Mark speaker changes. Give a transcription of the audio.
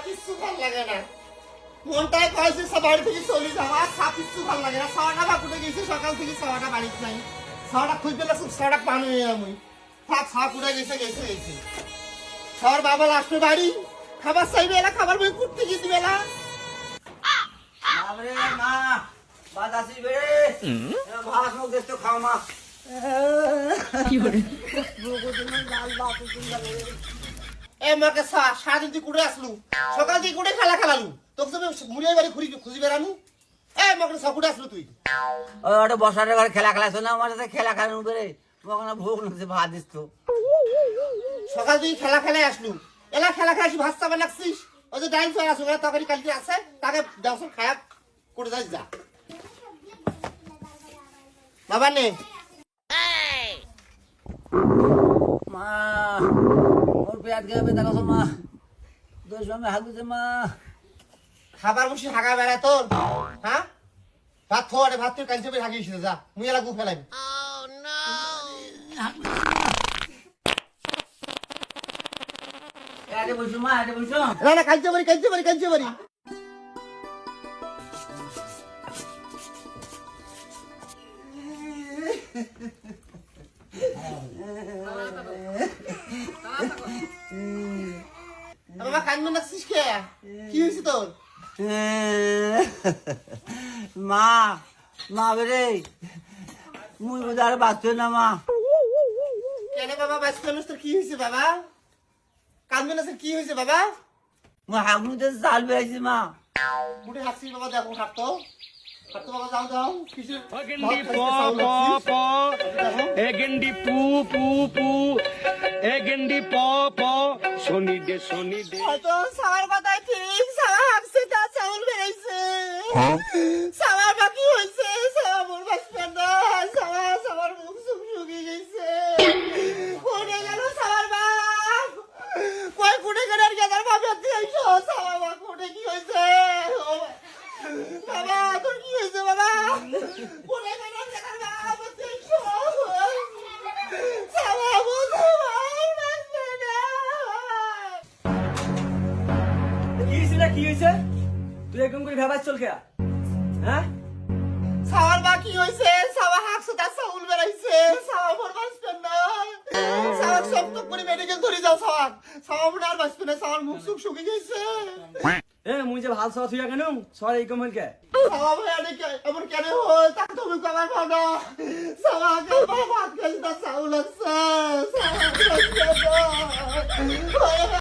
Speaker 1: কিছু ভাল লাগে না মনটাই কয়েছে সব বাড়ি থেকে চলে যাওয়া সব কিছু ভাল লাগে না সাওয়াটা বাকুটে গেছে সকাল থেকে সাওয়াটা বাড়িতে নাই সাওয়াটা খুঁজতে লাগছে সাওয়াটা পানি আমি থাক সাপ উড়ে গেছে গেছে গেছে সাওয়ার বাবা আসবে বাড়ি খাবার চাইবে এলা খাবার বই কুটতে গিয়ে দিবে না
Speaker 2: বাবরে মা বাদ আসিস বেরে ভাত মুখ দেখতে খাও মা
Speaker 1: কি করে এ মাকে সারাদিন তুই কুড়ে আসলু সকাল থেকে কুড়ে খেলা খেলালু তোকে তো মুড়িয়ে বাড়ি খুঁজি বেড়ানু এ মাকে কুড়ে আসলু তুই
Speaker 2: ওটা বসার ঘরে খেলা খেলাছো না আমার সাথে খেলা খেলানো বেরে তোমাকে ভোগ লাগছে ভাত দিস তো
Speaker 1: সকাল থেকে খেলা খেলে আসলু এলা খেলা খেলা ভাত চাবে লাগছিস ওই যে ডাইল চলে আসু তরকারি কালকে আছে তাকে দেওয়া খায়া করে যাই যা বাবা নে
Speaker 2: মা ওর পেট গেবে দেখো মা দোষ আমি হাগুছে মা
Speaker 1: খাবার বসে হাগা বেড়ায় তোর হ্যাঁ ভাত থোয়ারে ভাত তুই কালকে বের হাগিয়েছিল যা মুই এলা গু ফেলাই
Speaker 2: আরে বসো মা আরে বসো
Speaker 1: না না কালকে বাড়ি বাবা কান্দন লাগছিস কে কি হয়েছে তোর
Speaker 2: মা মা বেরে মুই বোঝার বাঁচছো না মা
Speaker 1: কেন বাবা ব্যস্ত তোর কি হয়েছে বাবা কান্দন আছে কি হয়েছে বাবা
Speaker 2: মুই হাগুতে চাল বেড়েছি মা
Speaker 1: মুঠে হাসছিস বাবা দেখো হাঁটতো বাবা যাও যাও কিছু
Speaker 3: এগেন্ডি প প প এগেন্ডি পু পু পু এগেন্ডি প প শনি দে
Speaker 1: হয়তো সাওয়ার কথাই ঠিক সাওয়া হাঁকছে তা চাউল বেড়েছে সাওয়ার বাকি হয়েছে সাওয়া মোর বাঁচবেন না সাওয়ার মুখ সুখ শুকিয়ে গেছে কোনে গেল সাওয়ার বাপ কই কোনে গেল আর গেদার বাপের দিয়ে সাওয়ার বাপ কোনে কি হয়েছে বাবা তোর কি হয়েছে বাবা কোনে গেল আর গেদার বাপের দিয়ে সাওয়ার মুখ বাঁচবেন না
Speaker 4: কি হয়েছে তুই এরকম করে ভেবাস চল খেয়া হ্যাঁ
Speaker 1: সাওয়ার বাকি হয়েছে সাওয়া হাঁকছে তার চাউল বেড়াইছে সাওয়া মোর বাঁচবেন না সাওয়ার সব তো করে মেডিকেল ধরে যাও সাওয়া মনে আর বাঁচবে না সাওয়ার মুখ সুখ শুকিয়ে গেছে
Speaker 4: এ মুই যে ভাল সওয়া থুইয়া কেন সর এই কমল কে
Speaker 1: সাওয়া ভাই এমন কেন হয় তা তুমি কবার ভাও না সাওয়া ভাত খেলে তার চাউল আছে সাওয়া বাঁচবে না